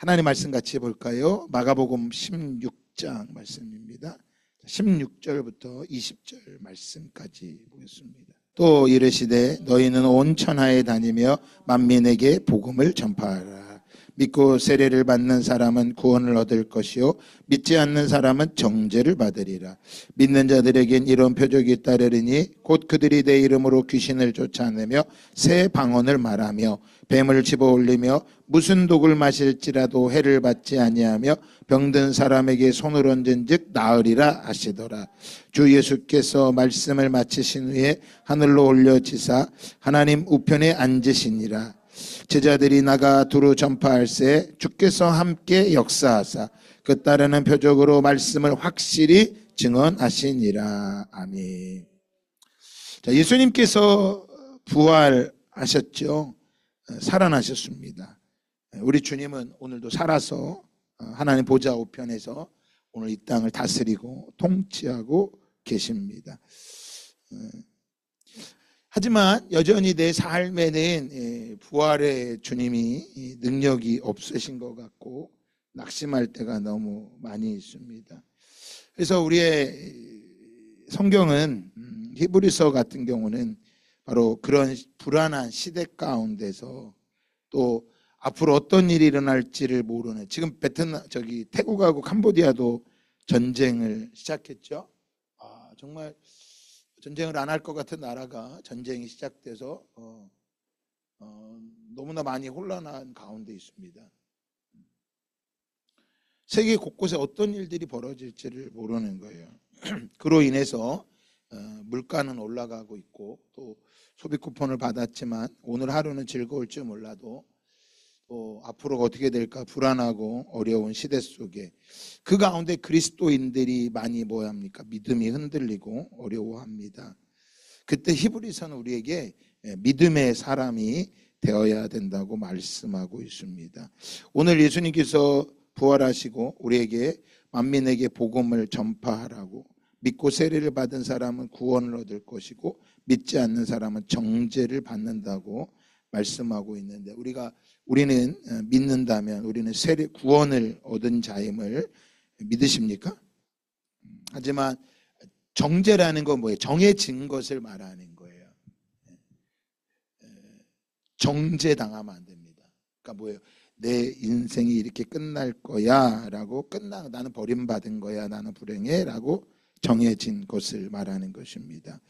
하나님 말씀 같이 볼까요? 마가복음 16장 말씀입니다. 16절부터 20절 말씀까지 보겠습니다. 또 이르시되 너희는 온 천하에 다니며 만민에게 복음을 전파하라. 믿고 세례를 받는 사람은 구원을 얻을 것이요 믿지 않는 사람은 정죄를 받으리라. 믿는 자들에겐 이런 표적이 따르리니 곧 그들이 내 이름으로 귀신을 쫓아내며 새 방언을 말하며 뱀을 집어올리며 무슨 독을 마실지라도 해를 받지 아니하며 병든 사람에게 손을 얹은즉 나으리라 하시더라. 주 예수께서 말씀을 마치신 후에 하늘로 올려지사 하나님 우편에 앉으시니라. 제자들이 나가 두루 전파할새 주께서 함께 역사하사 그 따르는 표적으로 말씀을 확실히 증언하시니라. 아멘. 자, 예수님께서 부활하셨죠. 살아나셨습니다. 우리 주님은 오늘도 살아서 하나님 보좌 우편에서 오늘 이 땅을 다스리고 통치하고 계십니다. 하지만 여전히 내 삶에는 부활의 주님이 능력이 없으신 것 같고 낙심할 때가 너무 많이 있습니다. 그래서 우리의 성경은 히브리서 같은 경우는 바로 그런 불안한 시대 가운데서 또 앞으로 어떤 일이 일어날지를 모르는, 지금 태국하고 캄보디아도 전쟁을 시작했죠. 정말 전쟁을 안 할 것 같은 나라가 전쟁이 시작돼서 너무나 많이 혼란한 가운데 있습니다. 세계 곳곳에 어떤 일들이 벌어질지를 모르는 거예요. 그로 인해서 물가는 올라가고 있고 또 소비 쿠폰을 받았지만 오늘 하루는 즐거울지 몰라도 또 앞으로 어떻게 될까 불안하고 어려운 시대 속에 그 가운데 그리스도인들이 많이 뭐합니까? 믿음이 흔들리고 어려워합니다. 그때 히브리서는 우리에게 믿음의 사람이 되어야 된다고 말씀하고 있습니다. 오늘 예수님께서 부활하시고 우리에게 만민에게 복음을 전파하라고, 믿고 세례를 받은 사람은 구원을 얻을 것이고 믿지 않는 사람은 정죄를 받는다고 말씀하고 있는데, 우리는 믿는다면 우리는 구원을 얻은 자임을 믿으십니까? 하지만 정죄라는 건 뭐예요? 정해진 것을 말하는 거예요. 정죄당하면 안 됩니다. 그러니까 뭐예요? 내 인생이 이렇게 끝날 거야 라고, 나는 버림받은 거야, 나는 불행해 라고 정해진 것을 말하는 것입니다.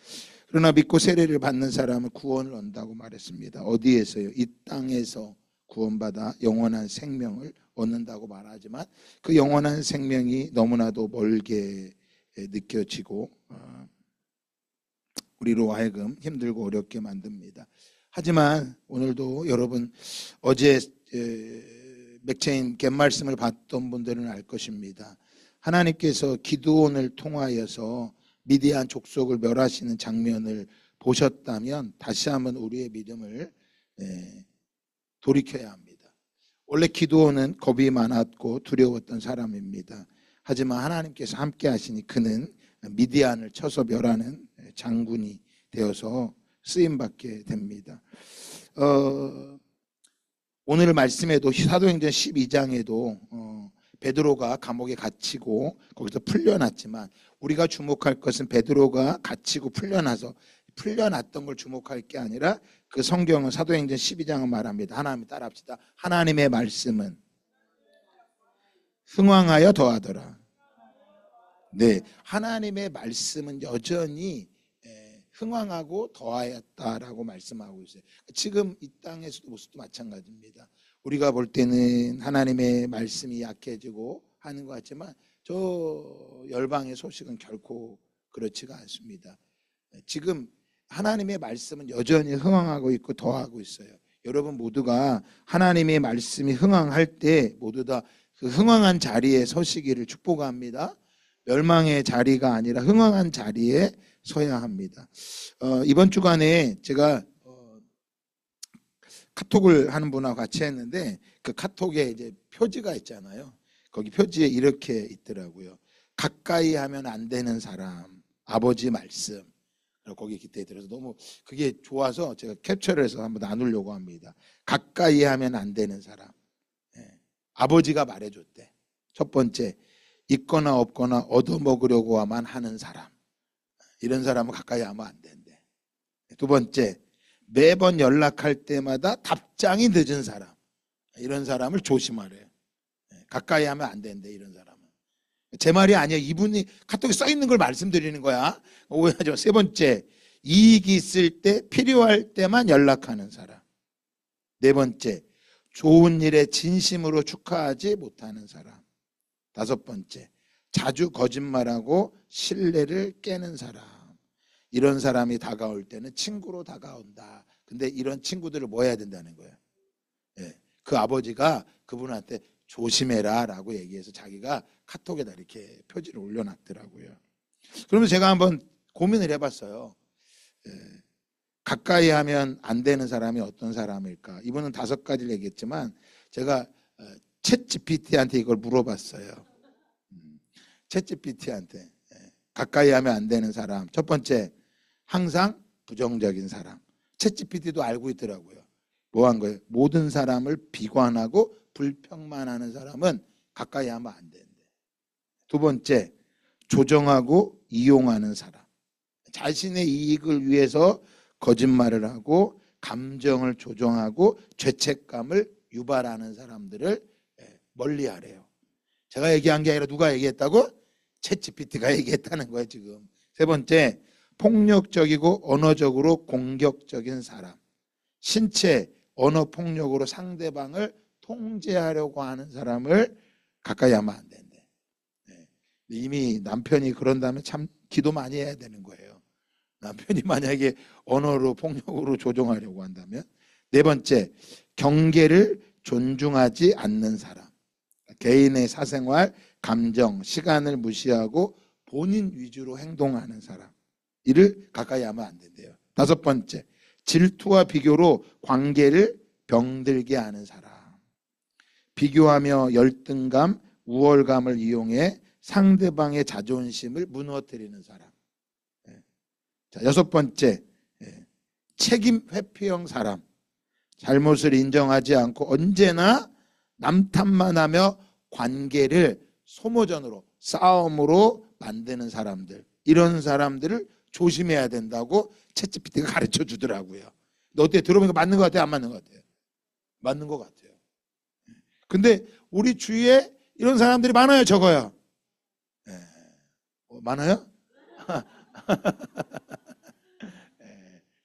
그러나 믿고 세례를 받는 사람은 구원을 얻는다고 말했습니다. 어디에서요? 이 땅에서 구원받아 영원한 생명을 얻는다고 말하지만 그 영원한 생명이 너무나도 멀게 느껴지고 우리로 하여금 힘들고 어렵게 만듭니다. 하지만 오늘도 여러분, 어제 맥체인 갯말씀을 봤던 분들은 알 것입니다. 하나님께서 기드온을 통하여서 미디안 족속을 멸하시는 장면을 보셨다면 다시 한번 우리의 믿음을 돌이켜야 합니다. 원래 기드온은 겁이 많았고 두려웠던 사람입니다. 하지만 하나님께서 함께 하시니 그는 미디안을 쳐서 멸하는 장군이 되어서 쓰임받게 됩니다. 오늘 말씀에도 사도행전 12장에도 베드로가 감옥에 갇히고 거기서 풀려났지만 우리가 주목할 것은 베드로가 갇히고 풀려났던 걸 주목할 게 아니라 그 성경은 사도행전 12장은 말합니다. 하나님 따라합시다. 하나님의 말씀은 흥왕하여 더하더라. 네, 하나님의 말씀은 여전히 흥왕하고 더하였다라고 말씀하고 있어요. 지금 이 땅에서도 모습도 마찬가지입니다. 우리가 볼 때는 하나님의 말씀이 약해지고 하는 것 같지만 저 열방의 소식은 결코 그렇지가 않습니다. 지금 하나님의 말씀은 여전히 흥왕하고 있고 더하고 있어요. 여러분 모두가 하나님의 말씀이 흥왕할 때 모두 다 그 흥왕한 자리에 서시기를 축복합니다. 멸망의 자리가 아니라 흥왕한 자리에 서야 합니다. 이번 주간에 제가 카톡을 하는 분하고 같이 했는데 그 카톡에 이제 표지가 있잖아요. 거기 표지에 이렇게 있더라고요. 가까이 하면 안 되는 사람, 아버지 말씀. 거기 기대에 들어서 너무 그게 좋아서 제가 캡처를 해서 한번 나누려고 합니다. 가까이 하면 안 되는 사람. 아버지가 말해줬대. 첫 번째, 있거나 없거나 얻어먹으려고만 하는 사람. 이런 사람은 가까이 하면 안 된대. 두 번째, 매번 연락할 때마다 답장이 늦은 사람. 이런 사람을 조심하래요. 가까이 하면 안 된대, 이런 사람은. 제 말이 아니에요. 이분이 카톡에 써 있는 걸 말씀드리는 거야. 오해하지 마. 세 번째, 이익이 있을 때 필요할 때만 연락하는 사람. 네 번째, 좋은 일에 진심으로 축하하지 못하는 사람. 다섯 번째, 자주 거짓말하고 신뢰를 깨는 사람. 이런 사람이 다가올 때는 친구로 다가온다. 근데 이런 친구들을 뭐 해야 된다는 거예요? 예, 그 아버지가 그분한테 조심해라 라고 얘기해서 자기가 카톡에다 이렇게 표지를 올려놨더라고요. 그러면 제가 한번 고민을 해봤어요. 예, 가까이 하면 안 되는 사람이 어떤 사람일까? 이분은 5가지를 얘기했지만 제가 챗 GPT한테 이걸 물어봤어요. 챗 GPT한테 가까이 하면 안 되는 사람. 첫 번째, 항상 부정적인 사람. 챗 GPT도 알고 있더라고요. 뭐 한 거예요? 모든 사람을 비관하고 불평만 하는 사람은 가까이 하면 안 된대. 두 번째, 조정하고 이용하는 사람. 자신의 이익을 위해서 거짓말을 하고 감정을 조정하고 죄책감을 유발하는 사람들을 멀리하래요. 제가 얘기한 게 아니라 누가 얘기했다고? 챗 GPT가 얘기했다는 거예요 지금. 세 번째, 폭력적이고 언어적으로 공격적인 사람. 신체, 언어 폭력으로 상대방을 통제하려고 하는 사람을 가까이 하면 안 된대. 이미 남편이 그런다면 참 기도 많이 해야 되는 거예요. 남편이 만약에 언어로 폭력으로 조종하려고 한다면. 네 번째, 경계를 존중하지 않는 사람. 개인의 사생활, 감정, 시간을 무시하고 본인 위주로 행동하는 사람. 이를 가까이 하면 안 된대요. 다섯 번째, 질투와 비교로 관계를 병들게 하는 사람. 비교하며 열등감, 우월감을 이용해 상대방의 자존심을 무너뜨리는 사람. 자, 여섯 번째, 책임 회피형 사람. 잘못을 인정하지 않고 언제나 남 탓만 하며 관계를 소모전으로, 싸움으로 만드는 사람들. 이런 사람들을 조심해야 된다고 챗GPT가 가르쳐 주더라고요. 너 어때? 들어보니까 맞는 것 같아요? 안 맞는 것 같아요? 맞는 것 같아요. 근데 우리 주위에 이런 사람들이 많아요? 적어요? 많아요?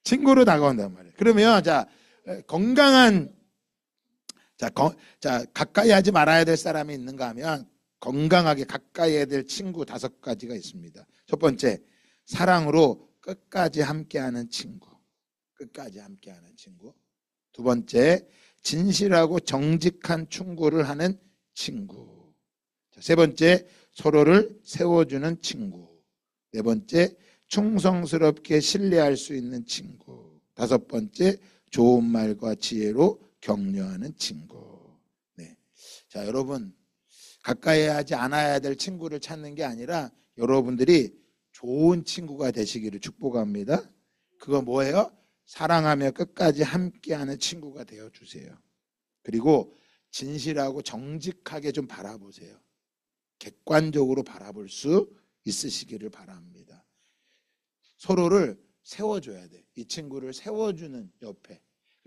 친구로 다가온단 말이에요. 그러면 자, 건강한 가까이 하지 말아야 될 사람이 있는가 하면 건강하게 가까이 해야 될 친구 5가지가 있습니다. 첫 번째, 사랑으로 끝까지 함께하는 친구. 끝까지 함께하는 친구. 두 번째, 진실하고 정직한 충고를 하는 친구. 세 번째, 서로를 세워주는 친구. 네 번째, 충성스럽게 신뢰할 수 있는 친구. 다섯 번째, 좋은 말과 지혜로 격려하는 친구. 네. 자, 여러분, 가까이 하지 않아야 될 친구를 찾는 게 아니라 여러분들이 좋은 친구가 되시기를 축복합니다. 그거 뭐예요? 사랑하며 끝까지 함께하는 친구가 되어주세요. 그리고 진실하고 정직하게 좀 바라보세요. 객관적으로 바라볼 수 있으시기를 바랍니다. 서로를 세워줘야 돼. 이 친구를 세워주는 옆에.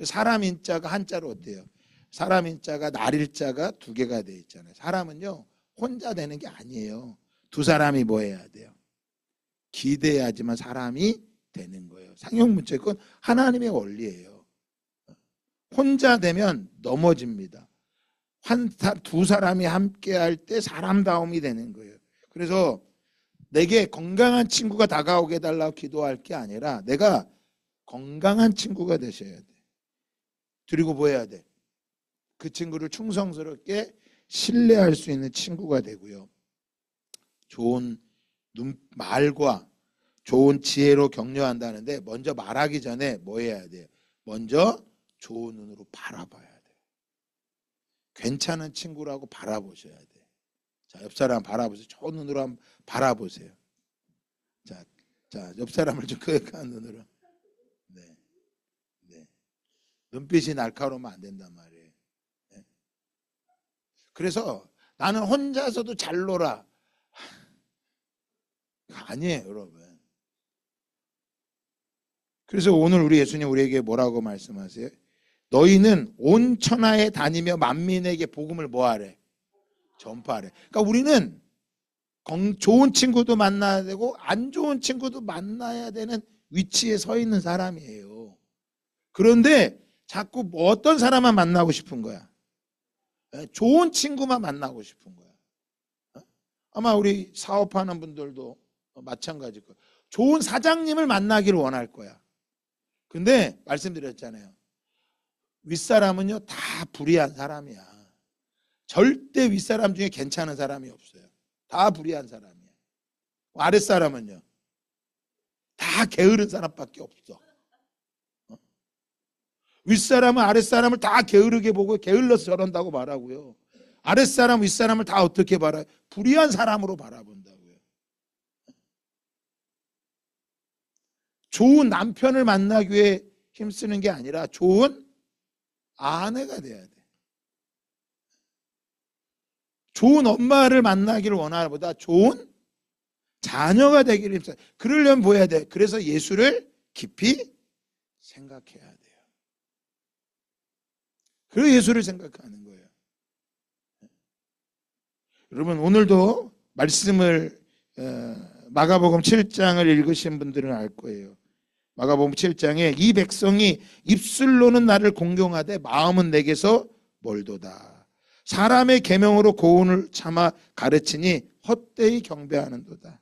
사람 인자가 한자로 어때요? 사람 인자가 날일자가 2개가 돼 있잖아요. 사람은요 혼자 되는 게 아니에요. 2사람이 뭐 해야 돼요? 기대야지만 사람이 되는 거예요. 상용문자 그건 하나님의 원리예요. 혼자 되면 넘어집니다. 2사람이 함께 할 때 사람다움이 되는 거예요. 그래서 내게 건강한 친구가 다가오게 해달라고 기도할 게 아니라 내가 건강한 친구가 되셔야 돼. 그리고 뭐 해야 돼? 그 친구를 충성스럽게 신뢰할 수 있는 친구가 되고요. 좋은 말과 좋은 지혜로 격려한다는데 먼저 말하기 전에 뭐 해야 돼요? 먼저 좋은 눈으로 바라봐야 돼요. 괜찮은 친구라고 바라보셔야 돼요. 자, 옆 사람 바라보세요. 좋은 눈으로 한번 바라보세요. 자, 옆 사람을 좀 그윽한 눈으로. 네. 눈빛이 날카로우면 안 된단 말이에요. 네. 그래서 나는 혼자서도 잘 놀아. 아니에요, 여러분. 그래서 오늘 우리 예수님 우리에게 뭐라고 말씀하세요? 너희는 온 천하에 다니며 만민에게 복음을 뭐하래? 전파하래. 그러니까 우리는 좋은 친구도 만나야 되고 안 좋은 친구도 만나야 되는 위치에 서 있는 사람이에요. 그런데 자꾸 어떤 사람만 만나고 싶은 거야? 좋은 친구만 만나고 싶은 거야. 아마 우리 사업하는 분들도 마찬가지일 거야. 좋은 사장님을 만나기를 원할 거야. 근데 말씀드렸잖아요. 윗사람은요 다 불의한 사람이야. 절대 윗사람 중에 괜찮은 사람이 없어요. 다 불의한 사람이야. 아랫사람은요 다 게으른 사람밖에 없어. 윗사람은 아랫사람을 다 게으르게 보고 게을러서 저런다고 말하고요. 아랫사람 윗사람을 다 어떻게 바라요? 불의한 사람으로 바라본다고요. 좋은 남편을 만나기 위해 힘쓰는 게 아니라 좋은 아내가 돼야 돼. 좋은 엄마를 만나기를 원하는 보다 좋은 자녀가 되기를 힘써. 그러려면 뭐 해야 돼? 그래서 예수를 깊이 생각해야 돼요. 그래서 예수를 생각하는 거예요. 여러분 오늘도 말씀을 마가복음 7장을 읽으신 분들은 알 거예요. 마가복음 7장에 이 백성이 입술로는 나를 공경하되 마음은 내게서 멀도다. 사람의 계명으로 고운을 참아 가르치니 헛되이 경배하는도다.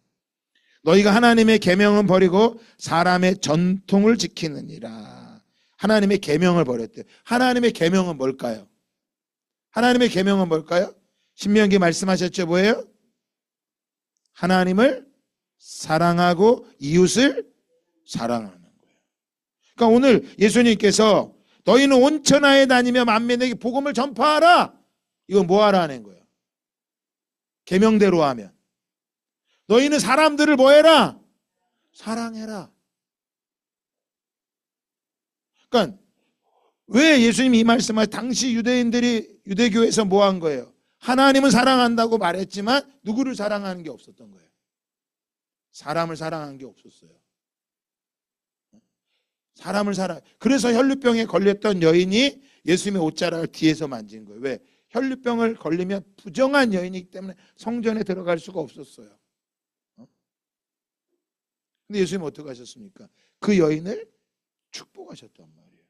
너희가 하나님의 계명은 버리고 사람의 전통을 지키느니라. 하나님의 계명을 버렸대요. 하나님의 계명은 뭘까요? 하나님의 계명은 뭘까요? 신명기 말씀하셨죠. 뭐예요? 하나님을 사랑하고 이웃을 사랑하는 거예요. 그러니까 오늘 예수님께서 너희는 온 천하에 다니며 만민에게 복음을 전파하라. 이건 뭐 하라는 거예요? 계명대로 하면. 너희는 사람들을 뭐 해라? 사랑해라. 그러니까 왜 예수님이 이 말씀을 당시 유대인들이 유대교에서 뭐 한 거예요? 하나님은 사랑한다고 말했지만 누구를 사랑하는 게 없었던 거예요. 사람을 사랑한 게 없었어요. 사람을 사랑. 그래서 혈루병에 걸렸던 여인이 예수님의 옷자락을 뒤에서 만진 거예요. 왜? 혈루병을 걸리면 부정한 여인이기 때문에 성전에 들어갈 수가 없었어요. 근데 예수님은 어떻게 하셨습니까? 그 여인을 축복하셨단 말이에요.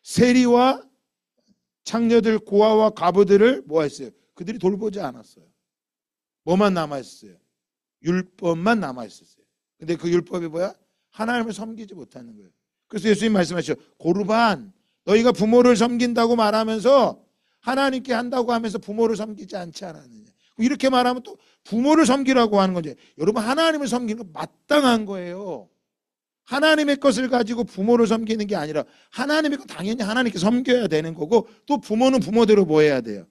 세리와 창녀들, 고아와 과부들을 뭐 했어요? 그들이 돌보지 않았어요. 뭐만 남아있었어요? 율법만 남아있었어요. 근데 그 율법이 뭐야? 하나님을 섬기지 못하는 거예요. 그래서 예수님 말씀하시죠. 고르반, 너희가 부모를 섬긴다고 말하면서 하나님께 한다고 하면서 부모를 섬기지 않지 않았느냐. 이렇게 말하면 또 부모를 섬기라고 하는 거죠. 여러분 하나님을 섬기는 거 마땅한 거예요. 하나님의 것을 가지고 부모를 섬기는 게 아니라 하나님의 것 당연히 하나님께 섬겨야 되는 거고 또 부모는 부모대로 뭐 해야 돼요?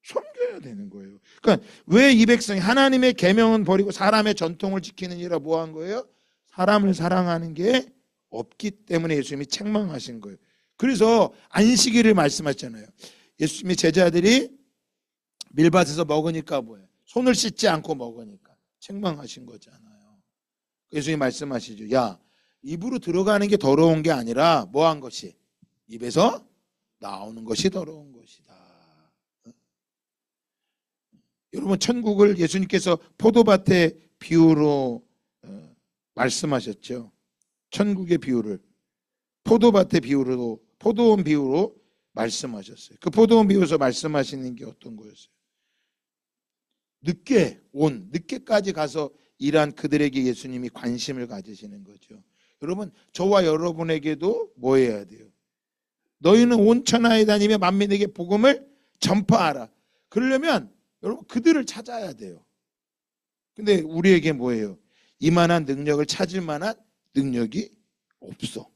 섬겨야 되는 거예요. 그러니까 왜 이 백성이 하나님의 계명은 버리고 사람의 전통을 지키느니라 뭐 한 거예요? 사람을 사랑하는 게 없기 때문에 예수님이 책망하신 거예요. 그래서 안식일을 말씀하셨잖아요. 예수님의 제자들이 밀밭에서 먹으니까 뭐예요? 손을 씻지 않고 먹으니까 책망하신 거잖아요. 예수님이 말씀하시죠. 야, 입으로 들어가는 게 더러운 게 아니라 뭐 한 것이? 입에서 나오는 것이 더러운 것이다. 여러분 천국을 예수님께서 포도밭의 비유로 말씀하셨죠. 천국의 비유를 포도밭의 비유로 포도원 비유로 말씀하셨어요. 그 포도원 비유에서 말씀하시는 게 어떤 거였어요? 늦게까지 가서 일한 그들에게 예수님이 관심을 가지시는 거죠. 여러분 저와 여러분에게도 뭐 해야 돼요? 너희는 온 천하에 다니며 만민에게 복음을 전파하라. 그러려면 여러분 그들을 찾아야 돼요. 근데 우리에게 뭐예요? 이만한 능력을 찾을 만한 능력이 없어.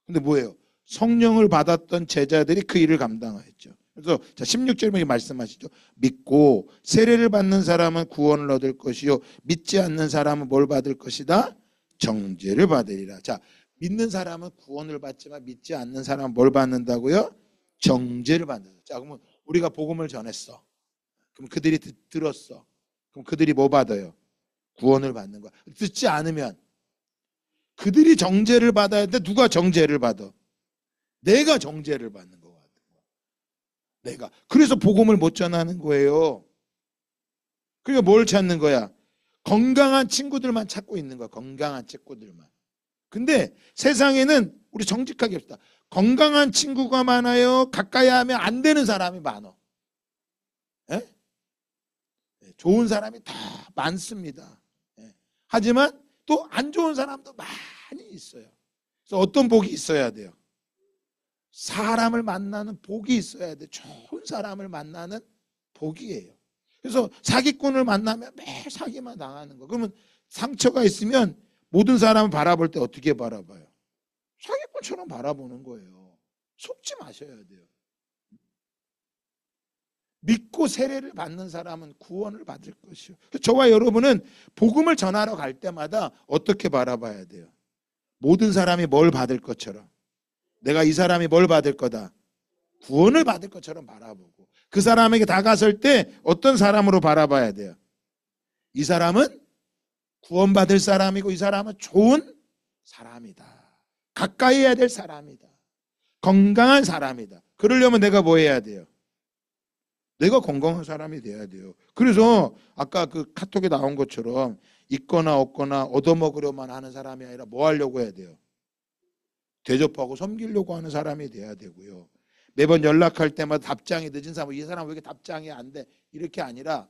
근데 뭐예요? 성령을 받았던 제자들이 그 일을 감당했죠. 그래서 16절에 말씀하시죠. 믿고 세례를 받는 사람은 구원을 얻을 것이요 믿지 않는 사람은 뭘 받을 것이다? 정죄를 받으리라. 자, 믿는 사람은 구원을 받지만 믿지 않는 사람은 뭘 받는다고요? 정죄를 받는다. 자, 그러면 우리가 복음을 전했어. 그럼 그들이 들었어. 그럼 그들이 뭐 받아요? 구원을 받는 거야. 듣지 않으면 그들이 정죄를 받아야 돼. 누가 정죄를 받아? 내가 정죄를 받는 거 같은 거야. 내가. 그래서 복음을 못 전하는 거예요. 그러니까 뭘 찾는 거야? 건강한 친구들만 찾고 있는 거야. 건강한 친구들만. 근데 세상에는 우리 정직하게 합시다. 건강한 친구가 많아요. 가까이 하면 안 되는 사람이 많아. 예? 좋은 사람이 다 많습니다. 예. 하지만 또 안 좋은 사람도 많이 있어요. 그래서 어떤 복이 있어야 돼요? 사람을 만나는 복이 있어야 돼. 좋은 사람을 만나는 복이에요. 그래서 사기꾼을 만나면 매일 사기만 당하는 거. 그러면 상처가 있으면 모든 사람을 바라볼 때 어떻게 바라봐요? 사기꾼처럼 바라보는 거예요. 속지 마셔야 돼요. 믿고 세례를 받는 사람은 구원을 받을 것이요. 저와 여러분은 복음을 전하러 갈 때마다 어떻게 바라봐야 돼요? 모든 사람이 뭘 받을 것처럼, 내가 이 사람이 뭘 받을 거다, 구원을 받을 것처럼 바라보고, 그 사람에게 다가설 때 어떤 사람으로 바라봐야 돼요? 이 사람은 구원받을 사람이고 이 사람은 좋은 사람이다. 가까이 해야 될 사람이다. 건강한 사람이다. 그러려면 내가 뭐 해야 돼요? 내가 건강한 사람이 돼야 돼요. 그래서 아까 그 카톡에 나온 것처럼 있거나 없거나 얻어먹으려만 하는 사람이 아니라 뭐 하려고 해야 돼요? 대접하고 섬기려고 하는 사람이 돼야 되고요. 매번 연락할 때마다 답장이 늦은 사람, 이 사람 왜 이렇게 답장이 안 돼? 이렇게 아니라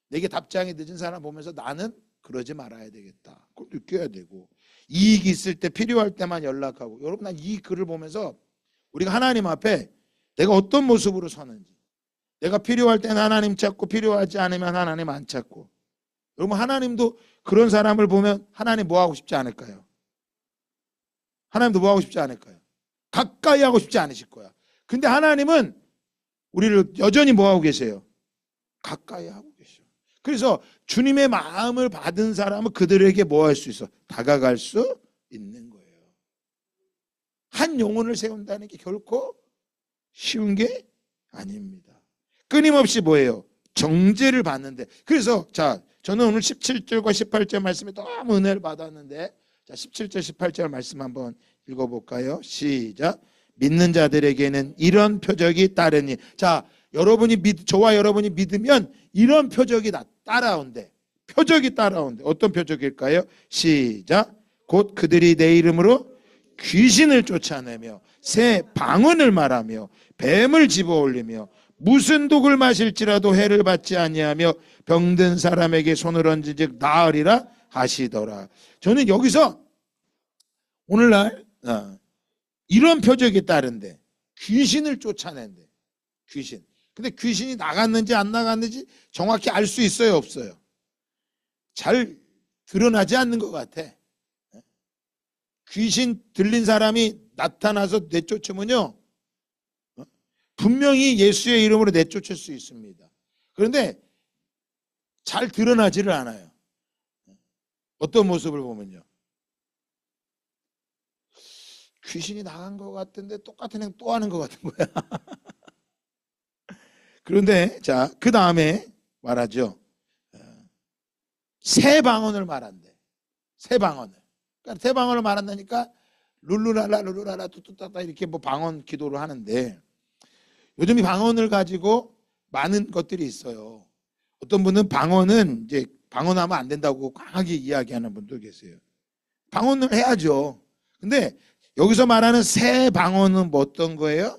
내게 답장이 늦은 사람 보면서 나는 그러지 말아야 되겠다. 그걸 느껴야 되고, 이익이 있을 때 필요할 때만 연락하고. 여러분, 난 이 글을 보면서 우리가 하나님 앞에 내가 어떤 모습으로 서는지, 내가 필요할 때는 하나님 찾고 필요하지 않으면 하나님 안 찾고. 여러분, 하나님도 그런 사람을 보면 하나님 뭐 하고 싶지 않을까요? 하나님도 뭐 하고 싶지 않을까요? 가까이 하고 싶지 않으실 거야. 근데 하나님은 우리를 여전히 뭐 하고 계세요? 가까이 하고 계셔. 그래서 주님의 마음을 받은 사람은 그들에게 뭐 할 수 있어? 다가갈 수 있는 거예요. 한 영혼을 세운다는 게 결코 쉬운 게 아닙니다. 끊임없이 뭐예요? 정죄를 받는데. 그래서 자, 저는 오늘 17절과 18절 말씀에 너무 은혜를 받았는데, 자, 17절 18절 말씀 한번 읽어볼까요? 시작. 믿는 자들에게는 이런 표적이 따르니. 자, 저와 여러분이 믿으면 이런 표적이 따라온대. 표적이 따라온대. 어떤 표적일까요? 시작. 곧 그들이 내 이름으로 귀신을 쫓아내며 새 방언을 말하며 뱀을 집어올리며 무슨 독을 마실지라도 해를 받지 아니하며 병든 사람에게 손을 얹은즉 나으리라 하시더라. 저는 여기서 오늘날 이런 표적이 따른데, 귀신을 쫓아낸대. 귀신. 근데 귀신이 나갔는지 안 나갔는지 정확히 알 수 있어요, 없어요? 잘 드러나지 않는 것 같아. 귀신 들린 사람이 나타나서 내쫓으면요, 분명히 예수의 이름으로 내쫓을 수 있습니다. 그런데 잘 드러나지를 않아요. 어떤 모습을 보면요, 귀신이 나간 것 같은데 똑같은 행 또 하는 것 같은 거야. 그런데 자, 그 다음에 말하죠. 새 방언을 말한대. 새 방언을. 그러니까 새 방언을 말한다니까 룰루랄라 룰루랄라 뚜뚜따따 이렇게 뭐 방언 기도를 하는데, 요즘 이 방언을 가지고 많은 것들이 있어요. 어떤 분은 방언은 이제 방언하면 안 된다고 강하게 이야기하는 분도 계세요. 방언을 해야죠. 근데 여기서 말하는 새 방언은 뭐 어떤 거예요?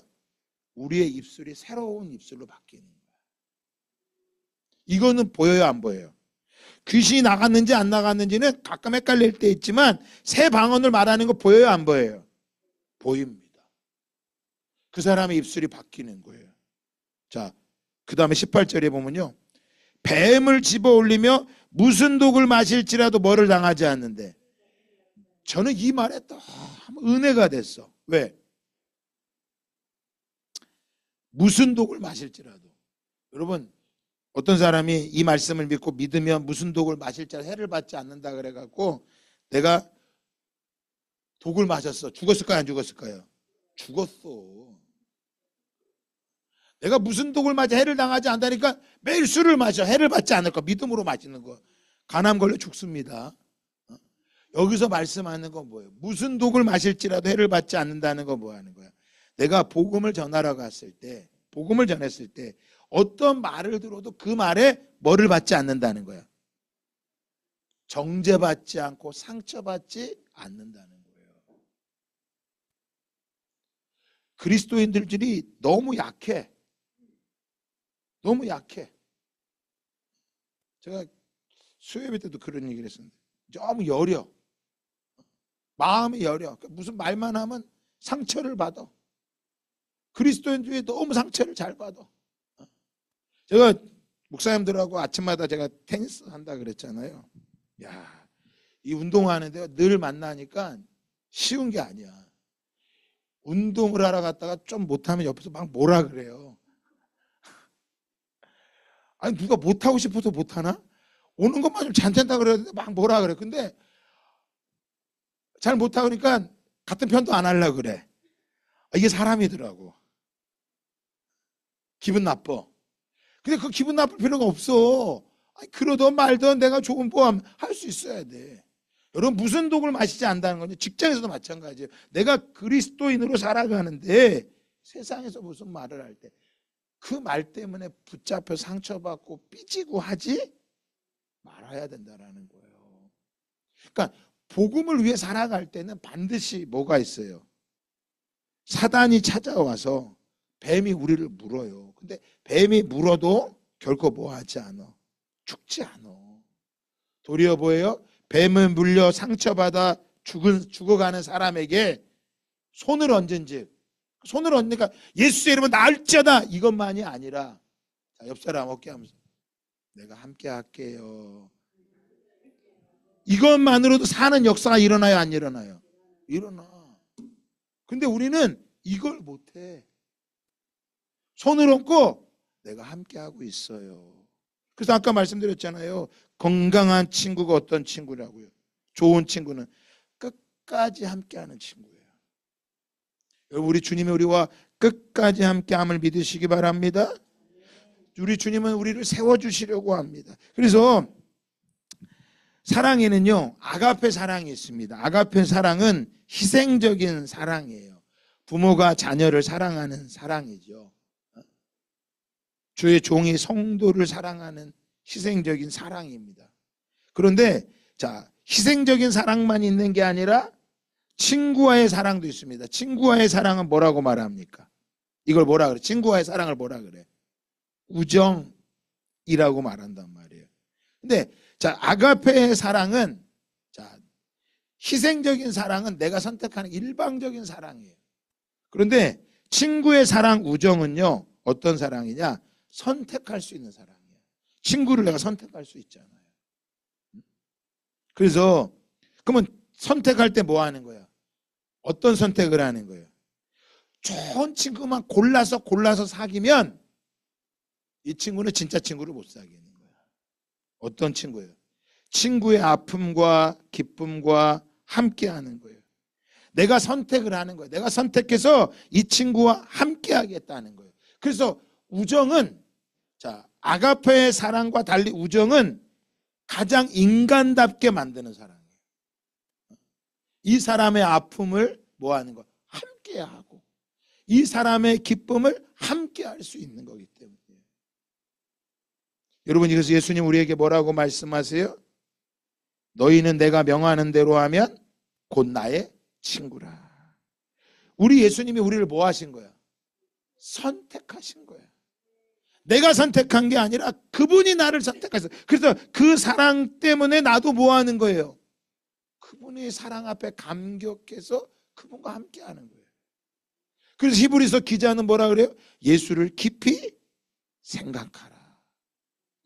우리의 입술이 새로운 입술로 바뀌는 거예요. 이거는 보여요, 안 보여요? 귀신이 나갔는지 안 나갔는지는 가끔 헷갈릴 때 있지만 새 방언을 말하는 거 보여요, 안 보여요? 보입니다. 그 사람의 입술이 바뀌는 거예요. 자, 그 다음에 18절에 보면요, 뱀을 집어올리며 무슨 독을 마실지라도 뭐를 당하지 않는데. 저는 이 말에 또 은혜가 됐어. 왜? 무슨 독을 마실지라도. 여러분, 어떤 사람이 이 말씀을 믿고 믿으면 무슨 독을 마실지라도 해를 받지 않는다 그래갖고 내가 독을 마셨어. 죽었을까요, 안 죽었을까요? 죽었어. 내가 무슨 독을 맞아 해를 당하지 않다니까 매일 술을 마셔. 해를 받지 않을 거. 믿음으로 마시는 거. 간암 걸려 죽습니다. 여기서 말씀하는 건 뭐예요? 무슨 독을 마실지라도 해를 받지 않는다는 건 뭐 하는 거야? 내가 복음을 전하러 갔을 때, 복음을 전했을 때 어떤 말을 들어도 그 말에 뭐를 받지 않는다는 거야? 정죄받지 않고 상처받지 않는다는 거예요. 그리스도인들이 너무 약해. 너무 약해. 제가 수요예배 때도 그런 얘기를 했었는데 너무 여려. 마음이 여려. 무슨 말만 하면 상처를 받아. 그리스도인들이 너무 상처를 잘 받아. 제가 목사님들하고 아침마다 제가 테니스 한다 그랬잖아요. 야, 이 운동하는데 늘 만나니까 쉬운 게 아니야. 운동을 하러 갔다가 좀 못하면 옆에서 막 뭐라 그래요. 아니 누가 못하고 싶어서 못하나? 오는 것만 좀 잔잔다 그러는데 막 뭐라 그래. 근데 잘 못하고 그러니까 같은 편도 안 하려고 그래. 이게 사람이더라고. 기분 나빠. 근데 그 기분 나쁠 필요가 없어. 아니, 그러던 말던 내가 좋은 보험 할 수 있어야 돼. 여러분 무슨 독을 마시지 않는다는 건요. 직장에서도 마찬가지예요. 내가 그리스도인으로 살아가는데 세상에서 무슨 말을 할 때 그 말 때문에 붙잡혀 상처받고 삐지고 하지 말아야 된다라는 거예요. 그러니까 복음을 위해 살아갈 때는 반드시 뭐가 있어요? 사단이 찾아와서 뱀이 우리를 물어요. 근데 뱀이 물어도 결코 뭐 하지 않아. 죽지 않아. 도리어 뭐예요? 뱀을 물려 상처받아 죽어가는 사람에게 손을 얹은즉, 손을 얹으니까 예수의 이름은 나을지어다 이것만이 아니라 옆 사람 어깨 하면서 내가 함께 할게요. 이것만으로도 사는 역사가 일어나요, 안 일어나요? 일어나. 근데 우리는 이걸 못해. 손을 얹고 내가 함께하고 있어요. 그래서 아까 말씀드렸잖아요. 건강한 친구가 어떤 친구라고요? 좋은 친구는 끝까지 함께하는 친구예요. 여러분 우리 주님이 우리와 끝까지 함께함을 믿으시기 바랍니다. 우리 주님은 우리를 세워주시려고 합니다. 그래서 사랑에는요 아가페 사랑이 있습니다. 아가페 사랑은 희생적인 사랑이에요. 부모가 자녀를 사랑하는 사랑이죠. 주의 종이 성도를 사랑하는 희생적인 사랑입니다. 그런데 자 희생적인 사랑만 있는 게 아니라 친구와의 사랑도 있습니다. 친구와의 사랑은 뭐라고 말합니까? 이걸 뭐라 그래? 친구와의 사랑을 뭐라 그래? 우정이라고 말한단 말이에요. 근데 자 아가페의 사랑은 자 희생적인 사랑은 내가 선택하는 일방적인 사랑이에요. 그런데 친구의 사랑 우정은요 어떤 사랑이냐? 선택할 수 있는 사랑이에요. 친구를 내가 선택할 수 있잖아요. 그래서 그러면 선택할 때 뭐 하는 거야? 어떤 선택을 하는 거예요? 좋은 친구만 골라서 사귀면 이 친구는 진짜 친구를 못 사귀는 거야. 어떤 친구예요? 친구의 아픔과 기쁨과 함께하는 거예요. 내가 선택을 하는 거예요. 내가 선택해서 이 친구와 함께하겠다는 거예요. 그래서 우정은 자 아가페의 사랑과 달리 우정은 가장 인간답게 만드는 사랑이에요. 이 사람의 아픔을 뭐 하는 거? 함께하고 이 사람의 기쁨을 함께할 수 있는 거기 때문에 여러분 그래서 예수님 우리에게 뭐라고 말씀하세요? 너희는 내가 명하는 대로 하면 곧 나의 친구라. 우리 예수님이 우리를 뭐 하신 거야? 선택하신 거야. 내가 선택한 게 아니라 그분이 나를 선택하셨어요. 그래서 그 사랑 때문에 나도 뭐 하는 거예요? 그분의 사랑 앞에 감격해서 그분과 함께 하는 거예요. 그래서 히브리서 기자는 뭐라 그래요? 예수를 깊이 생각하라.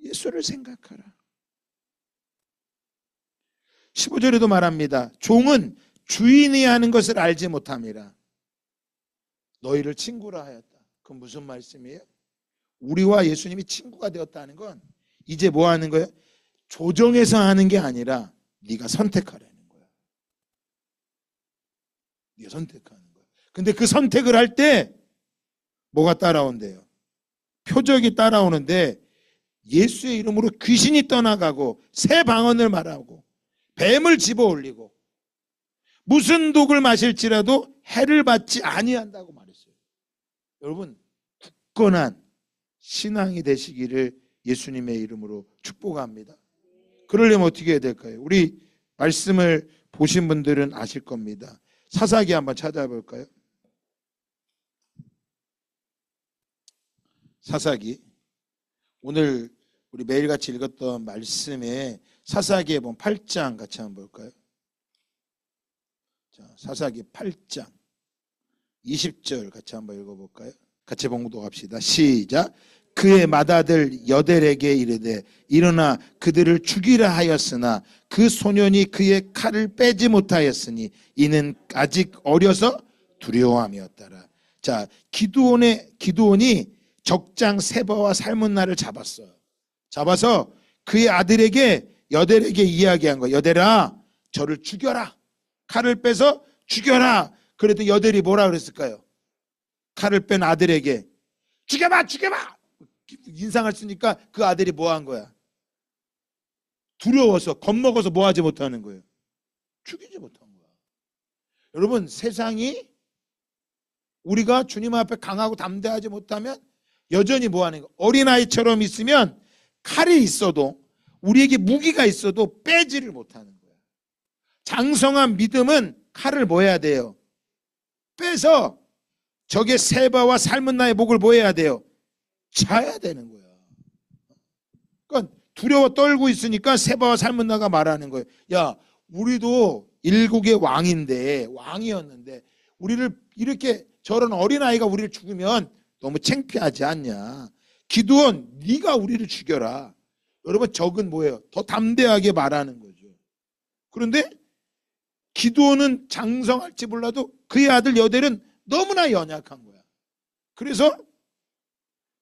예수를 생각하라. 15절에도 말합니다. 종은 주인이 하는 것을 알지 못함이라. 너희를 친구라 하였다. 그건 무슨 말씀이에요? 우리와 예수님이 친구가 되었다는 건 이제 뭐 하는 거예요? 조정해서 하는 게 아니라 네가 선택하라는 거야. 네가 선택하는 거야. 근데 그 선택을 할 때 뭐가 따라온대요? 표적이 따라오는데 예수의 이름으로 귀신이 떠나가고 새 방언을 말하고 뱀을 집어올리고 무슨 독을 마실지라도 해를 받지 아니한다고 말했어요. 여러분, 굳건한 신앙이 되시기를 예수님의 이름으로 축복합니다. 그러려면 어떻게 해야 될까요? 우리 말씀을 보신 분들은 아실 겁니다. 사사기 한번 찾아볼까요? 사사기. 오늘 우리 매일같이 읽었던 말씀에 사사기에 보면 8장 같이 한번 볼까요? 자, 사사기 8장 20절 같이 한번 읽어볼까요? 같이 봉독합시다. 시작. 그의 맏아들 여델에게 이르되 일어나 그들을 죽이라 하였으나 그 소년이 그의 칼을 빼지 못하였으니 이는 아직 어려서 두려워함이었더라. 자, 기드온이 적장 세바와 살문나를 잡았어요. 잡아서 그의 아들에게 여델에게 이야기한 거예요. 여델아, 저를 죽여라. 칼을 빼서 죽여라. 그랬더니 여델이 뭐라 그랬을까요? 칼을 뺀 아들에게 죽여봐, 죽여봐. 인상을 쓰니까 그 아들이 뭐 한 거야? 두려워서 겁먹어서 뭐 하지 못하는 거예요? 죽이지 못한 거야. 여러분, 세상이 우리가 주님 앞에 강하고 담대하지 못하면 여전히 뭐 하는 거야? 어린아이처럼 있으면 칼이 있어도 우리에게 무기가 있어도 빼지를 못하는 거야. 장성한 믿음은 칼을 뭐 해야 돼요? 빼서 적의 세바와 살문나의 목을 뭐 해야 돼요? 차야 되는 거야. 그러니까 두려워 떨고 있으니까 세바와 살문나가 말하는 거예요. 야, 우리도 일국의 왕이었는데 우리를 이렇게 저런 어린아이가 우리를 죽으면 너무 창피하지 않냐. 기드온, 네가 우리를 죽여라. 여러분, 적은 뭐예요? 더 담대하게 말하는 거죠. 그런데 기드온은 장성할지 몰라도 그의 아들 여델은 너무나 연약한 거야. 그래서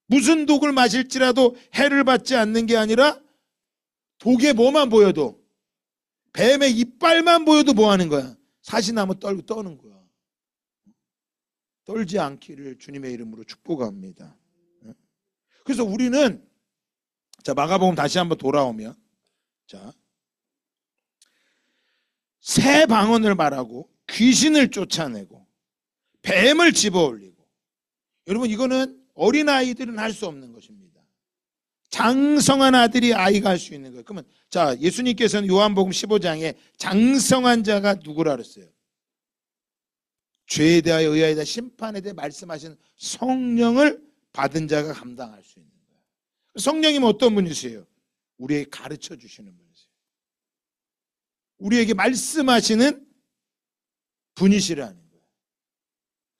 무슨 독을 마실지라도 해를 받지 않는 게 아니라 독에 뭐만 보여도, 뱀의 이빨만 보여도 뭐 하는 거야? 사시나무 떨고 떠는 거야. 떨지 않기를 주님의 이름으로 축복합니다. 그래서 우리는, 자, 마가복음 다시 한번 돌아오면, 자, 새 방언을 말하고 귀신을 쫓아내고 뱀을 집어올리고, 여러분, 이거는 어린아이들은 할 수 없는 것입니다. 장성한 아이가 할 수 있는 거예요. 그러면 자, 예수님께서는 요한복음 15장에 장성한 자가 누구라 그랬어요? 죄에 대하여 의하에 대해 심판에 대해 말씀하시는 성령을 받은 자가 감당할 수 있는 거예요. 성령님은 어떤 분이세요? 우리에게 가르쳐 주시는 분이세요. 우리에게 말씀하시는 분이시라는 거예요.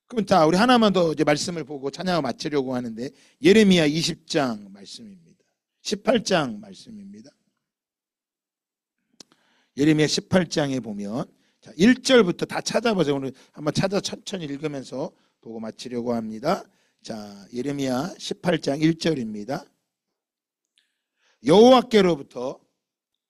그럼 자, 우리 하나만 더 이제 말씀을 보고 찬양을 마치려고 하는데, 예레미야 20장 말씀입니다. 18장 말씀입니다. 예레미야 18장에 보면, 자, 1절부터 다 찾아보세요. 오늘 한번 찾아 천천히 읽으면서 보고 마치려고 합니다. 자, 예레미야 18장 1절입니다. 여호와께로부터,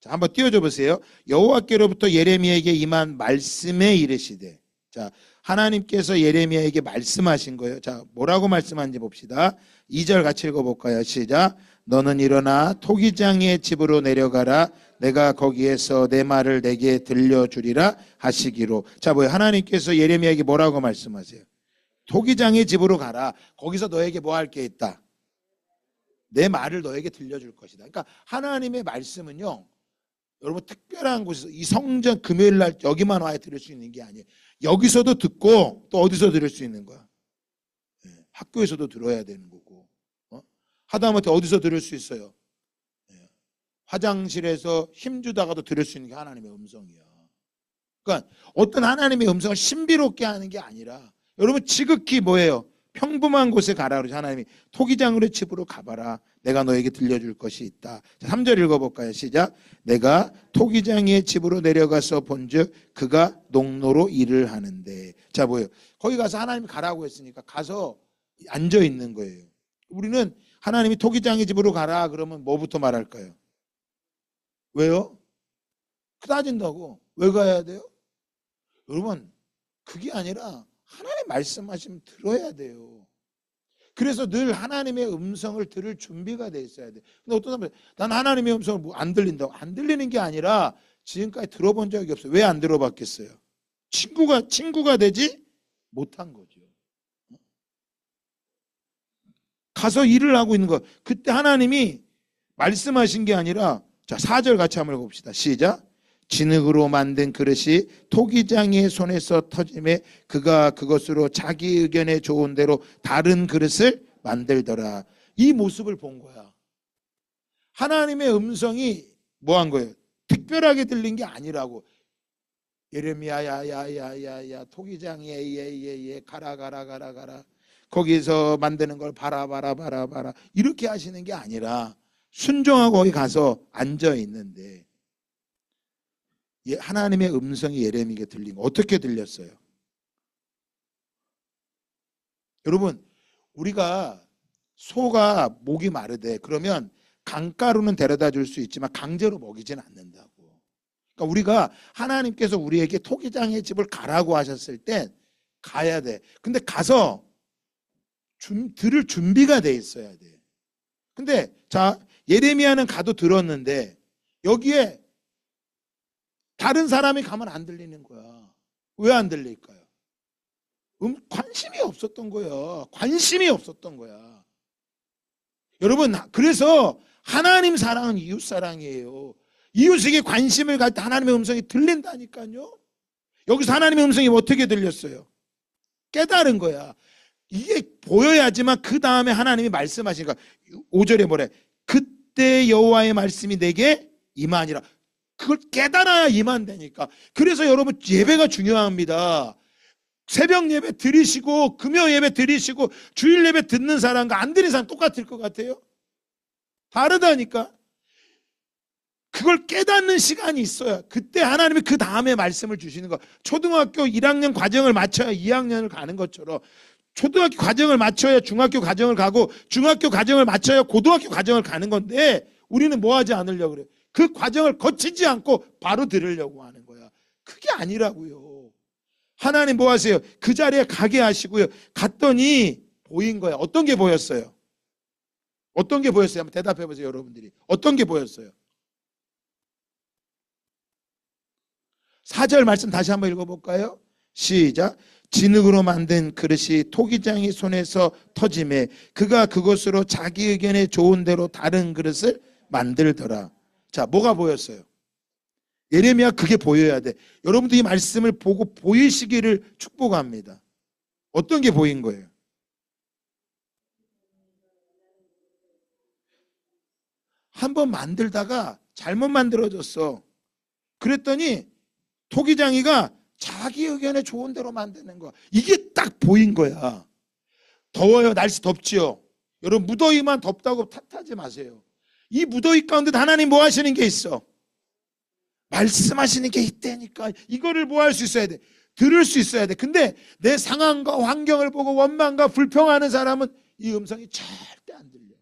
자, 한번 띄워줘 보세요. 여호와께로부터 예레미야에게 임한 말씀에 이르시되, 자, 하나님께서 예레미야에게 말씀하신 거예요. 자, 뭐라고 말씀하는지 봅시다. 2절 같이 읽어볼까요? 시작. 너는 일어나 토기장의 집으로 내려가라. 내가 거기에서 내 말을 내게 들려주리라 하시기로. 자, 뭐예요? 하나님께서 예레미야에게 뭐라고 말씀하세요? 토기장의 집으로 가라. 거기서 너에게 뭐 할 게 있다? 내 말을 너에게 들려줄 것이다. 그러니까 하나님의 말씀은요, 여러분, 특별한 곳에서, 이 성전 금요일 날 여기만 와야 들을 수 있는 게 아니에요. 여기서도 듣고 또 어디서 들을 수 있는 거야? 학교에서도 들어야 되는 거고, 하다못해 어디서 들을 수 있어요? 화장실에서 힘주다가도 들을 수 있는 게 하나님의 음성이야. 그러니까 어떤 하나님의 음성을 신비롭게 하는 게 아니라, 여러분, 지극히 뭐예요? 평범한 곳에 가라. 그러죠. 하나님이 토기장으로 집으로 가봐라. 내가 너에게 들려줄 것이 있다. 3절 읽어볼까요? 시작. 내가 토기장의 집으로 내려가서 본즉 그가 농로로 일을 하는데. 자, 뭐예요? 거기 가서 하나님이 가라고 했으니까 가서 앉아 있는 거예요. 우리는 하나님이 토기장의 집으로 가라 그러면 뭐부터 말할까요? 왜요? 따진다고. 왜 가야 돼요? 여러분, 그게 아니라 하나님 말씀하시면 들어야 돼요. 그래서 늘 하나님의 음성을 들을 준비가 돼 있어야 돼. 근데 어떤 사람은 난 하나님의 음성을 안 들린다고. 안 들리는 게 아니라 지금까지 들어본 적이 없어요. 왜 안 들어봤겠어요? 친구가 되지 못한 거죠. 가서 일을 하고 있는 거. 그때 하나님이 말씀하신 게 아니라, 자, 4절 같이 한번 읽어봅시다. 시작. 진흙으로 만든 그릇이 토기장이의 손에서 터짐에 그가 그것으로 자기 의견에 좋은 대로 다른 그릇을 만들더라. 이 모습을 본 거야. 하나님의 음성이 뭐 한 거예요? 특별하게 들린 게 아니라고. 예레미야 야야야야야 토기장에 예예예 가라 거기서 만드는 걸 봐라 이렇게 하시는 게 아니라 순종하고 거기 가서 앉아 있는데 하나님의 음성이 예레미야에게 들린 거. 어떻게 들렸어요? 여러분, 우리가 소가 목이 마르대. 그러면 강가로는 데려다 줄 수 있지만 강제로 먹이진 않는다고. 그러니까 우리가 하나님께서 우리에게 토기장의 집을 가라고 하셨을 때 가야 돼. 근데 가서 들을 준비가 돼 있어야 돼. 근데 자, 예레미야는 가도 들었는데 여기에 다른 사람이 가면 안 들리는 거야. 왜 안 들릴까요? 관심이 없었던 거야. 관심이 없었던 거야. 여러분, 그래서 하나님 사랑은 이웃 사랑이에요. 이웃에게 관심을 갖을 때 하나님의 음성이 들린다니까요. 여기서 하나님의 음성이 어떻게 들렸어요? 깨달은 거야. 이게 보여야지만 그 다음에 하나님이 말씀하시니까 5절에 뭐래? 그때 여호와의 말씀이 내게 임하니라. 그걸 깨달아야 임한다니까. 그래서 여러분, 예배가 중요합니다. 새벽 예배 드리시고 금요 예배 드리시고 주일 예배 듣는 사람과 안 드리는 사람 똑같을 것 같아요? 다르다니까. 그걸 깨닫는 시간이 있어요. 그때 하나님이 그 다음에 말씀을 주시는 거. 초등학교 1학년 과정을 마쳐야 2학년을 가는 것처럼 초등학교 과정을 마쳐야 중학교 과정을 가고 중학교 과정을 마쳐야 고등학교 과정을 가는 건데 우리는 뭐 하지 않으려고 그래요? 그 과정을 거치지 않고 바로 들으려고 하는 거야. 그게 아니라고요. 하나님 뭐 하세요? 그 자리에 가게 하시고요. 갔더니 보인 거야. 어떤 게 보였어요? 어떤 게 보였어요? 한번 대답해 보세요, 여러분들이. 어떤 게 보였어요? 4절 말씀 다시 한번 읽어볼까요? 시작. 진흙으로 만든 그릇이 토기장이 손에서 터짐에 그가 그것으로 자기 의견에 좋은 대로 다른 그릇을 만들더라. 자, 뭐가 보였어요? 예레미야 그게 보여야 돼. 여러분도 이 말씀을 보고 보이시기를 축복합니다. 어떤 게 보인 거예요? 한번 만들다가 잘못 만들어졌어. 그랬더니 토기장이가 자기 의견에 좋은 대로 만드는 거야. 이게 딱 보인 거야. 더워요. 날씨 덥지요. 여러분, 무더위만 덥다고 탓하지 마세요. 이 무더위 가운데 하나님 뭐 하시는 게 있어? 말씀하시는 게 있다니까. 이거를 뭐 할 수 있어야 돼? 들을 수 있어야 돼. 근데 내 상황과 환경을 보고 원망과 불평하는 사람은 이 음성이 절대 안 들려.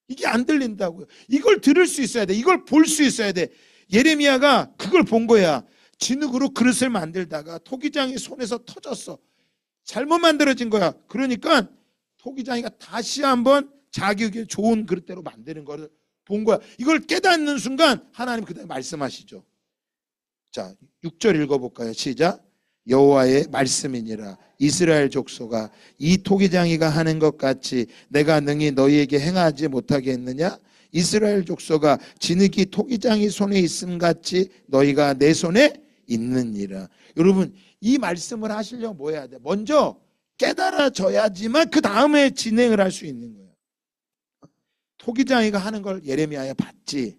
이게 안 들린다고요. 이걸 들을 수 있어야 돼. 이걸 볼 수 있어야 돼. 예레미야가 그걸 본 거야. 진흙으로 그릇을 만들다가 토기장이 손에서 터졌어. 잘못 만들어진 거야. 그러니까 토기장이가 다시 한번 자기 의견 좋은 그릇대로 만드는 거를 본 거야. 이걸 깨닫는 순간 하나님 그다음에 말씀하시죠. 자, 6절 읽어볼까요? 시작. 여호와의 말씀이니라. 이스라엘 족속아, 이 토기장이가 하는 것 같이 내가 능히 너희에게 행하지 못하게 했느냐? 이스라엘 족속아, 진흙이 토기장이 손에 있음 같이 너희가 내 손에 있느니라. 여러분, 이 말씀을 하시려면 뭐 해야 돼? 먼저 깨달아져야지만 그 다음에 진행을 할 수 있는 거예요. 토기장이가 하는 걸 예레미야에 봤지.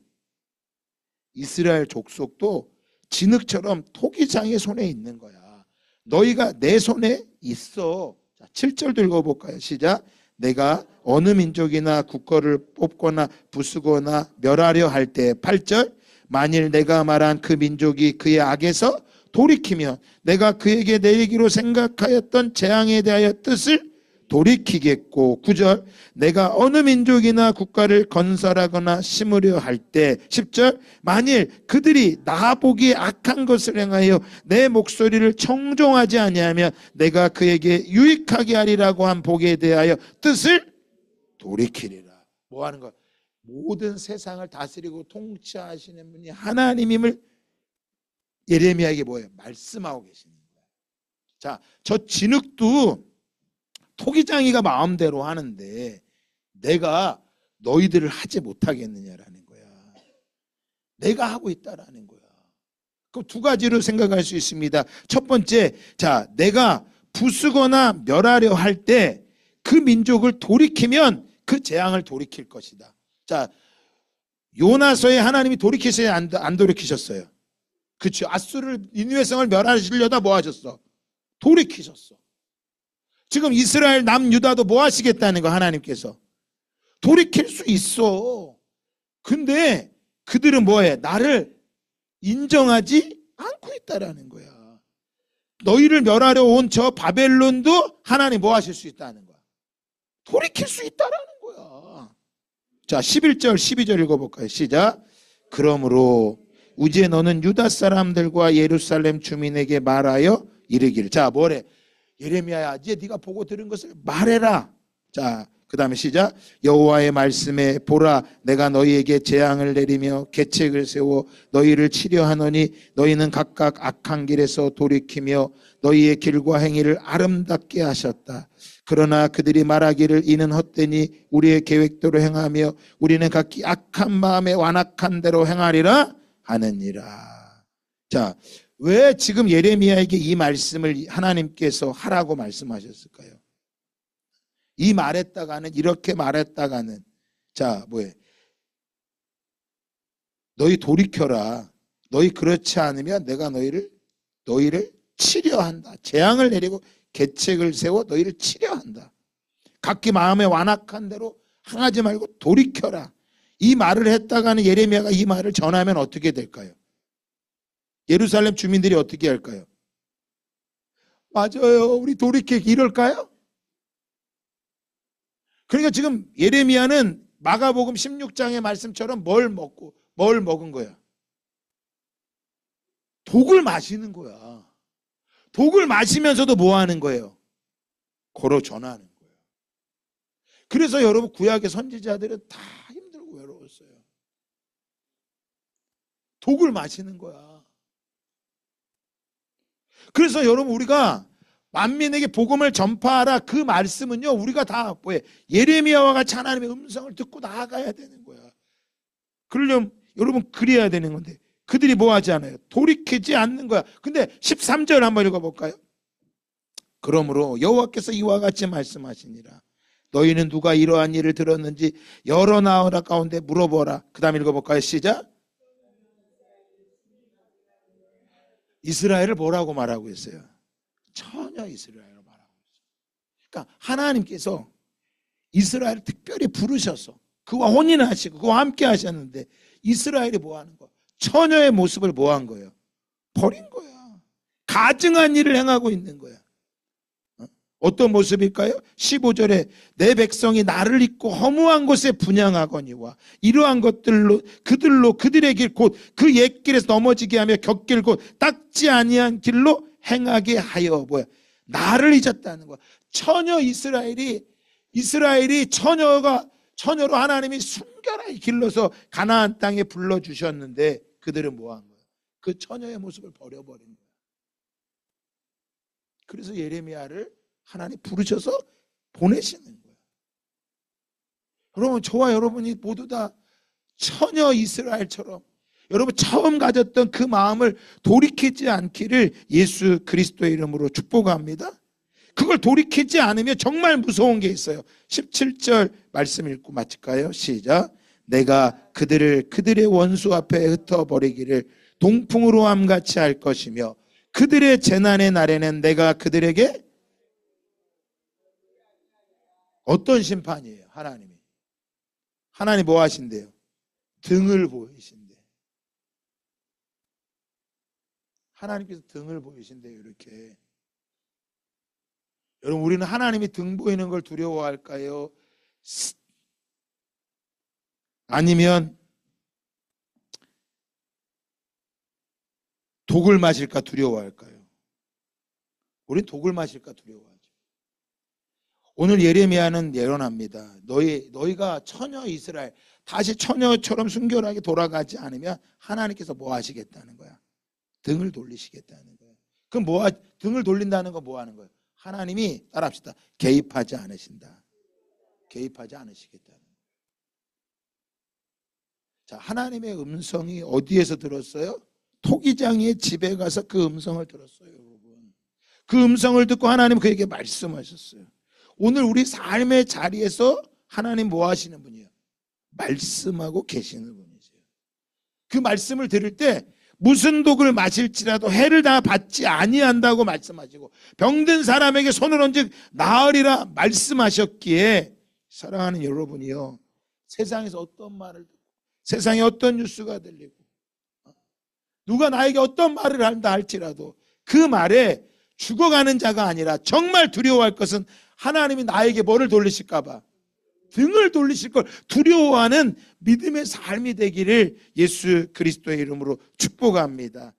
이스라엘 족속도 진흙처럼 토기장의 손에 있는 거야. 너희가 내 손에 있어. 자, 7절도 읽어볼까요? 시작. 내가 어느 민족이나 국거를 뽑거나 부수거나 멸하려 할 때 8절. 만일 내가 말한 그 민족이 그의 악에서 돌이키면 내가 그에게 내리기로 생각하였던 재앙에 대하여 뜻을 돌이키겠고 9절 내가 어느 민족이나 국가를 건설하거나 심으려 할 때 10절 만일 그들이 나보기에 악한 것을 행하여 내 목소리를 청종하지 아니하면 내가 그에게 유익하게 하리라고 한 복에 대하여 뜻을 돌이키리라. 뭐 하는 거야? 모든 세상을 다스리고 통치하시는 분이 하나님임을 예레미야에게 뭐예요? 말씀하고 계시는 거예요. 자, 저 진흙도 토기장이가 마음대로 하는데 내가 너희들을 하지 못하겠느냐라는 거야. 내가 하고 있다라는 거야. 그 두 가지로 생각할 수 있습니다. 첫 번째, 자, 내가 부수거나 멸하려 할 때 그 민족을 돌이키면 그 재앙을 돌이킬 것이다. 자, 요나서에 하나님이 돌이키셔야 안 돌이키셨어요. 그렇죠. 아수르를 니느웨 성을 멸하시려다 뭐 하셨어? 돌이키셨어. 지금 이스라엘 남유다도 뭐 하시겠다는 거 하나님께서. 돌이킬 수 있어. 근데 그들은 뭐해? 나를 인정하지 않고 있다라는 거야. 너희를 멸하려 온 저 바벨론도 하나님 뭐 하실 수 있다는 거야. 돌이킬 수 있다라는 거야. 자, 11절 12절 읽어볼까요? 시작. 그러므로 이제 너는 유다 사람들과 예루살렘 주민에게 말하여 이르기를. 자, 뭐래? 예레미야야, 이제 네가 보고 들은 것을 말해라. 자, 그 다음에 시작. 여호와의 말씀에 보라, 내가 너희에게 재앙을 내리며 계책을 세워 너희를 치려하노니 너희는 각각 악한 길에서 돌이키며 너희의 길과 행위를 아름답게 하셨다. 그러나 그들이 말하기를 이는 헛되니 우리의 계획대로 행하며 우리는 각기 악한 마음에 완악한 대로 행하리라 하느니라. 자, 왜 지금 예레미야에게 이 말씀을 하나님께서 하라고 말씀하셨을까요? 이 말했다가는 이렇게 말했다가는 자, 뭐해? 너희 돌이켜라. 너희 그렇지 않으면 내가 너희를 치려한다. 재앙을 내리고 계책을 세워 너희를 치려한다. 각기 마음에 완악한 대로 행하지 말고 돌이켜라. 이 말을 했다가는 예레미야가 이 말을 전하면 어떻게 될까요? 예루살렘 주민들이 어떻게 할까요? 맞아요. 우리 돌이키기 이럴까요? 그러니까 지금 예레미야는 마가복음 16장의 말씀처럼 뭘 먹은 거야? 독을 마시는 거야. 독을 마시면서도 뭐 하는 거예요? 고로 전하는 거예요. 그래서 여러분 구약의 선지자들은 다 힘들고 외로웠어요. 독을 마시는 거야. 그래서 여러분 우리가 만민에게 복음을 전파하라 그 말씀은요 우리가 다 뭐예요? 예레미야와 같이 하나님의 음성을 듣고 나아가야 되는 거야. 그러려면 여러분 그래야 되는 건데 그들이 뭐 하지 않아요? 돌이키지 않는 거야. 근데 13절 한번 읽어볼까요? 그러므로 여호와께서 이와 같이 말씀하시니라. 너희는 누가 이러한 일을 들었는지 여러 나라 가운데 물어보라. 그 다음 읽어볼까요? 시작. 이스라엘을 뭐라고 말하고 있어요? 처녀 이스라엘을 말하고 있어요. 그러니까 하나님께서 이스라엘을 특별히 부르셔서 그와 혼인하시고 그와 함께 하셨는데 이스라엘이 뭐 하는 거야? 처녀의 모습을 뭐 한 거예요? 버린 거야. 가증한 일을 행하고 있는 거야. 어떤 모습일까요? 15절에 내 백성이 나를 잊고 허무한 곳에 분향하거니와 이러한 것들로 그들의 길 곧 그 옛길에서 넘어지게 하며 곁길 곧 닦지 아니한 길로 행하게 하여 뭐야? 나를 잊었다는 거야. 처녀 이스라엘이 처녀로 하나님이 순결하게 길러서 가나안 땅에 불러주셨는데 그들은 뭐 한 거야? 그 처녀의 모습을 버려버린 거야. 그래서 예레미야를 하나님 부르셔서 보내시는 거예요. 여러분 저와 여러분이 모두 다 처녀 이스라엘처럼 여러분 처음 가졌던 그 마음을 돌이키지 않기를 예수 그리스도의 이름으로 축복합니다. 그걸 돌이키지 않으면 정말 무서운 게 있어요. 17절 말씀 읽고 마칠까요? 시작. 내가 그들의 원수 앞에 흩어버리기를 동풍으로 함같이 할 것이며 그들의 재난의 날에는 내가 그들에게 어떤 심판이에요? 하나님 뭐 하신대요? 등을 보이신대. 하나님께서 등을 보이신대요. 이렇게 여러분, 우리는 하나님이 등 보이는 걸 두려워할까요? 아니면 독을 마실까 두려워할까요? 우린 독을 마실까 두려워하죠. 오늘 예레미야는 예언합니다. 너희가 처녀 이스라엘 다시 처녀처럼 순결하게 돌아가지 않으면 하나님께서 뭐 하시겠다는 거야? 등을 돌리시겠다는 거야. 그럼 등을 돌린다는 건 뭐 하는 거예요? 하나님이 따라합시다. 개입하지 않으신다. 개입하지 않으시겠다는 거예요. 자, 하나님의 음성이 어디에서 들었어요? 토기장의 집에 가서 그 음성을 들었어요, 여러분. 그 음성을 듣고 하나님 그에게 말씀하셨어요. 오늘 우리 삶의 자리에서 하나님 뭐 하시는 분이에요? 말씀하고 계시는 분이세요. 그 말씀을 들을 때 무슨 독을 마실지라도 해를 다 받지 아니한다고 말씀하시고 병든 사람에게 손을 얹어 나으리라 말씀하셨기에 사랑하는 여러분이요, 세상에서 어떤 말을 듣고 세상에 어떤 뉴스가 들리고 누가 나에게 어떤 말을 한다 할지라도 그 말에 죽어가는 자가 아니라 정말 두려워할 것은 하나님이 나에게 뭐를 돌리실까 봐, 등을 돌리실 걸 두려워하는 믿음의 삶이 되기를 예수 그리스도의 이름으로 축복합니다.